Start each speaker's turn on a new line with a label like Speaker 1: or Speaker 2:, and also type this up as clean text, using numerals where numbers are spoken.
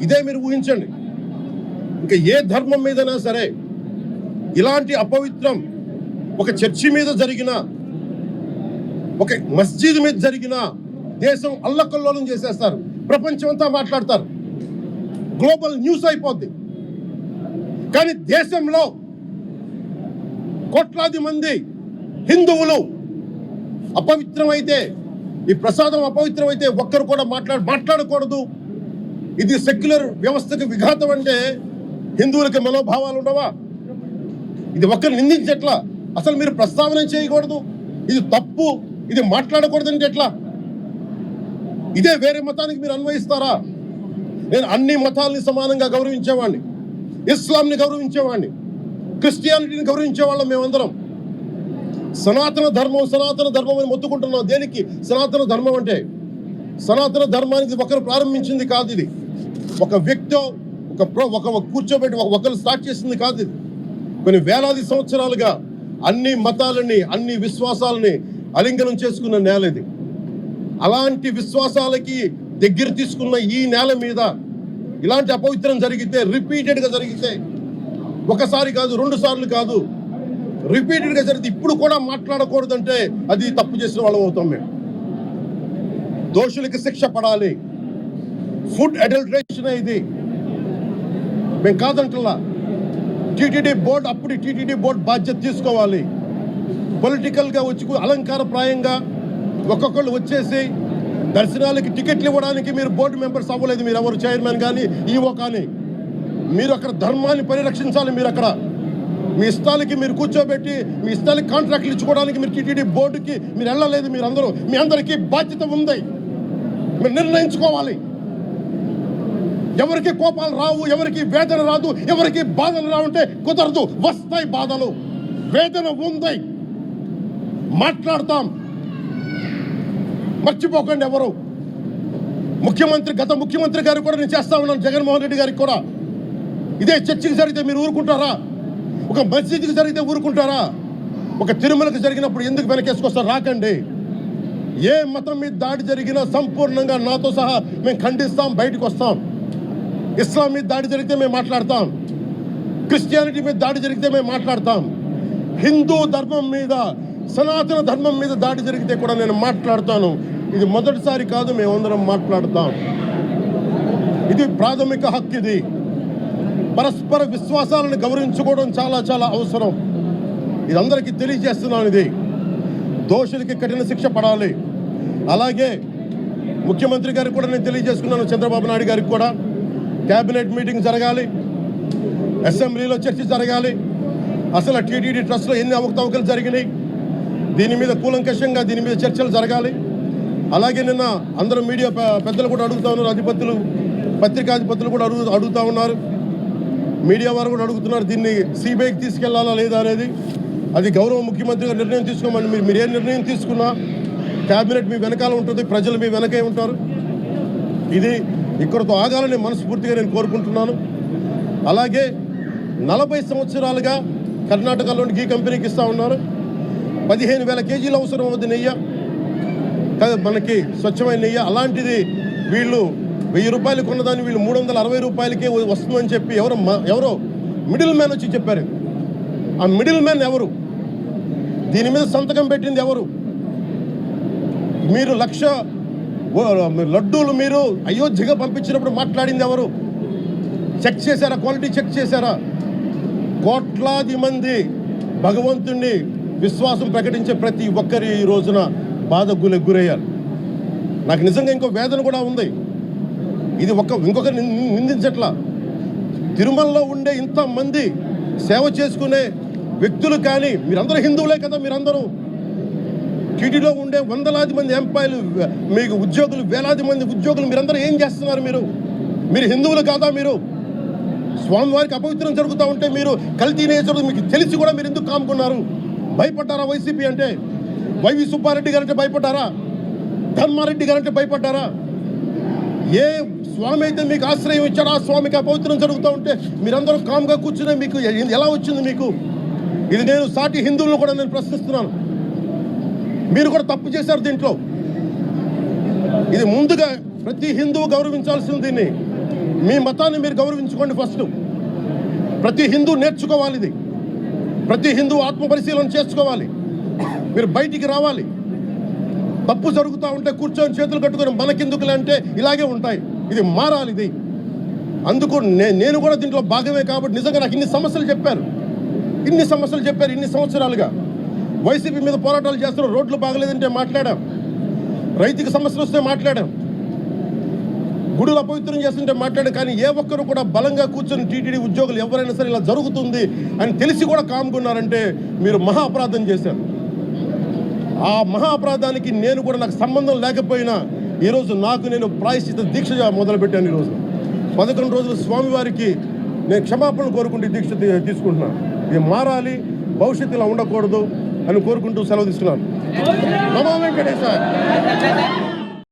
Speaker 1: ఇదే మీరు ఊహించండి. ఇంకా ఏ ధర్మం మీదైనా సరే ఇలాంటి అపవిత్రం ఒక చర్చి మీద జరిగిన, ఒక మస్జిద్ మీద జరిగిన దేశం అల్లకల్లోలం చేసేస్తారు, ప్రపంచం అంతా మాట్లాడతారు, గ్లోబల్ న్యూస్ అయిపోద్ది. కానీ దేశంలో కోట్లాది మంది హిందువులు అపవిత్రమైతే, ఈ ప్రసాదం అపవిత్రమైతే ఒక్కరు కూడా మాట్లాడకూడదు, ఇది సెక్యులర్ వ్యవస్థకు విఘాతం అంటే హిందువులకి మనోభావాలు ఉండవా? ఇది ఒక్కరు నిందించట్లా, అసలు మీరు ప్రస్తావన చేయకూడదు, ఇది తప్పు, ఇది మాట్లాడకూడదు అంటే ఎట్లా? ఇదే వేరే మతానికి మీరు అన్వయిస్తారా? నేను అన్ని మతాలని సమానంగా గౌరవించేవాడిని, ఇస్లాంని గౌరవించేవాడిని, క్రిస్టియానిటీని గౌరవించేవాళ్ళం మేమందరం. సనాతన ధర్మం అని మొత్తుకుంటున్నాం. దేనికి సనాతన ధర్మం అంటే? సనాతన ధర్మానికి ఒకరు ప్రారంభించింది కాదు, ఇది ఒక వ్యక్తి ఒక కూర్చోబెట్టి ఒకరు స్టార్ట్ చేసింది కాదు. ఇది కొన్ని వేలాది సంవత్సరాలుగా అన్ని మతాలని, అన్ని విశ్వాసాలని అలింగనం చేసుకున్న నేల ఇది. అలాంటి విశ్వాసాలకి దగ్గర తీసుకున్న ఈ నేల మీద ఇలాంటి అపవిత్రం జరిగితే, రిపీటెడ్గా జరిగితే, ఒకసారి కాదు, 2 సార్లు కాదు, రిపీటెడ్గా జరిగితే ఇప్పుడు కూడా మాట్లాడకూడదంటే అది తప్పు చేసిన వాళ్ళం అవుతాం మేము. దోషులకి శిక్ష పడాలి. ఫుడ్ అడల్టరేషన్ ఇది మేము కాదంటలా. టీటీడీ బోర్డు, అప్పుడు టీటీడీ బోర్డు బాధ్యత తీసుకోవాలి. పొలిటికల్గా వచ్చి అలంకారప్రాయంగా ఒక్కొక్కళ్ళు వచ్చేసి దర్శనాలకి టికెట్లు ఇవ్వడానికి మీరు బోర్డు మెంబర్స్ అవ్వలేదు, మీరు ఎవరు చైర్మన్ కానీ ఈవో కానీ. మీరు అక్కడ ధర్మాన్ని పరిరక్షించాలి. మీరు అక్కడ మీ ఇష్టాలకి మీరు కూర్చోబెట్టి మీ ఇష్టాలకి కాంట్రాక్ట్లు ఇచ్చుకోవడానికి మీరు టీటీడీ బోర్డుకి మీరు వెళ్ళలేదు. మీరు అందరూ, మీ అందరికీ బాధ్యత ఉంది, మీరు నిర్ణయించుకోవాలి. ఎవరికి కోపాలు రావు, ఎవరికి వేదన రాదు, ఎవరికి బాధలు రావుంటే కుదరదు. వస్తాయి బాధలు, వేదన ఉంది, మాట్లాడతాం. మర్చిపోకండి ఎవరు. గత ముఖ్యమంత్రి గారికి కూడా నేను చేస్తా ఉన్నాను, జగన్మోహన్ రెడ్డి గారికి కూడా. ఇదే చర్చికి జరిగితే మీరు ఊరుకుంటారా? ఒక మసీదుకి జరిగితే ఊరుకుంటారా? ఒక తిరుమలకి జరిగినప్పుడు ఎందుకు వెనకేసుకొస్తారు? రాకండి. ఏ మతం మీద దాడి జరిగినా సంపూర్ణంగా నాతో సహా మేము ఖండిస్తాం, బయటకు వస్తాం. ఇస్లాం మీద దాడి జరిగితే మేము మాట్లాడతాం, క్రిస్టియానిటీ మీద దాడి జరిగితే మేము మాట్లాడతాం, హిందూ ధర్మం మీద, సనాతన ధర్మం మీద దాడి జరిగితే కూడా నేను మాట్లాడతాను. ఇది మొదటిసారి కాదు, మేమందరం మాట్లాడతాం. ఇది ప్రాథమిక హక్కు. ఇది పరస్పర విశ్వాసాలను గౌరవించుకోవడం చాలా చాలా అవసరం. ఇది అందరికీ తెలియజేస్తున్నాను. ఇది దోషులకి కఠిన శిక్ష పడాలి. అలాగే ముఖ్యమంత్రి గారికి కూడా నేను తెలియజేసుకున్నాను, చంద్రబాబు నాయుడు గారికి కూడా క్యాబినెట్ మీటింగ్ జరగాలి, అసెంబ్లీలో చర్చ జరగాలి. అసలు టీటీడీ ట్రస్ట్లో ఎన్ని అవకతవకలు జరిగినాయి, దీని మీద కూలంకషంగా దీని మీద చర్చలు జరగాలి. అలాగే నిన్న అందరూ మీడియా పెద్దలు కూడా అడుగుతూ ఉన్నారు, పత్రికాధిపతులు కూడా అడుగుతూ ఉన్నారు, మీడియా వారు కూడా అడుగుతున్నారు, దీన్ని సిబిఐకి తీసుకెళ్లాలా లేదా అనేది. అది గౌరవ ముఖ్యమంత్రి గారు నిర్ణయం తీసుకోమని. మీరు ఏ నిర్ణయం తీసుకున్నా క్యాబినెట్ మీ వెనకాల ఉంటుంది, ప్రజలు మీ వెనకే ఉంటారు. ఇది ఇక్కడితో ఆగాలని మనస్ఫూర్తిగా నేను కోరుకుంటున్నాను. అలాగే 40 సంవత్సరాలుగా కర్ణాటకలోని గీ కంపెనీకి ఇస్తూ ఉన్నారు. 15,000 కేజీలు అవసరం అవుతుంది నెయ్యి, మనకి స్వచ్ఛమైన నెయ్యి. అలాంటిది వీళ్ళు 1000 రూపాయలు కొన్నదాన్ని వీళ్ళు 360 రూపాయలకే వస్తుందని చెప్పి ఎవరో మిడిల్ మ్యాన్ వచ్చి చెప్పారు. ఆ మిడిల్ మ్యాన్ ఎవరు? దీని మీద సంతకం పెట్టింది ఎవరు? మీరు 1,00,000 లడ్డూలు మీరు అయోధ్యగా పంపించినప్పుడు మాట్లాడింది ఎవరు? చెక్ చేశారా? క్వాలిటీ చెక్ చేశారా? కోట్లాది మంది భగవంతుణ్ణి విశ్వాసం ప్రకటించే ప్రతి ఒక్కరి ఈ రోజున బాధకు గురయ్యారు. నాకు నిజంగా ఇంకో వేదన కూడా ఉంది. ఇది ఇంకొకరు నిందించట్లా. తిరుమలలో ఉండే ఇంతమంది సేవ చేసుకునే వ్యక్తులు కానీ, మీరందరూ హిందువులే కదా, మీరందరూ టీటీలో ఉండే వందలాది మంది ఎంప్లాయీలు, మీకు ఉద్యోగులు, వేలాది మంది ఉద్యోగులు, మీరందరూ ఏం చేస్తున్నారు? మీరు హిందువులు కాదా? మీరు స్వామివారికి అపవిత్రం జరుగుతూ ఉంటే మీరు కల్తీ నేచరు మీకు తెలిసి కూడా మీరు ఎందుకు కాముకున్నారు? భయపడ్డారా? వైసీపీ అంటే, వైవి సుబ్బారెడ్డి గారంటే భయపడ్డారా? ధర్మారెడ్డి గారంటే భయపడ్డారా? ఏ స్వామి అయితే మీకు ఆశ్రయం ఇచ్చాడో ఆ స్వామికి అపవిత్రం జరుగుతూ ఉంటే మీరందరూ కామ్గా కూర్చునే మీకు ఎలా వచ్చింది మీకు? ఇది నేను సాటి హిందువులను కూడా నేను ప్రశ్నిస్తున్నాను. మీరు కూడా తప్పు చేశారు దీంట్లో. ఇది ముందుగా ప్రతి హిందువు గౌరవించాల్సింది. దీన్ని మీ మతాన్ని మీరు గౌరవించుకోండి. ఫస్ట్ ప్రతి హిందూ నేర్చుకోవాలి, ఇది ప్రతి హిందూ ఆత్మ పరిశీలన చేసుకోవాలి. మీరు బయటికి రావాలి. తప్పు జరుగుతూ ఉంటే కూర్చొని చేతులు కట్టుకొని మనకెందుకులే అంటే ఇలాగే ఉంటాయి. ఇది మారాలి. ఇది అందుకు నేను కూడా దీంట్లో భాగమే. కాబట్టి నిజంగా నాకు ఇన్ని సమస్యలు చెప్పారు ఇన్ని సంవత్సరాలుగా. వైసీపీ మీద పోరాటాలు చేస్తున్నారు. రోడ్లు బాగలేదంటే మాట్లాడాం, రైతుకి సమస్యలు వస్తే మాట్లాడాం, గుడులు అపవిత్రం చేస్తుంటే మాట్లాడాం. కానీ ఏ ఒక్కరు కూడా బలంగా కూర్చొని టీటీడీ ఉద్యోగులు ఎవరైనా సరే ఇలా జరుగుతుంది అని తెలిసి కూడా కామ్కున్నారంటే మీరు మహా అపరాధం చేశారు. ఆ మహా అపరాధానికి నేను కూడా నాకు సంబంధం లేకపోయినా ఈరోజు నేను ప్రాయశ్చిత దీక్ష మొదలుపెట్టాను. ఈరోజు 11 రోజులు స్వామివారికి నేను క్షమాపణలు కోరుకుంటూ దీక్ష తీసుకుంటున్నాను. ఇది మారాలి, భవిష్యత్తు ఇలా ఉండకూడదు అని కోరుకుంటూ సెలవు తీసుకున్నాను. నమో వెంకటేశ్వర.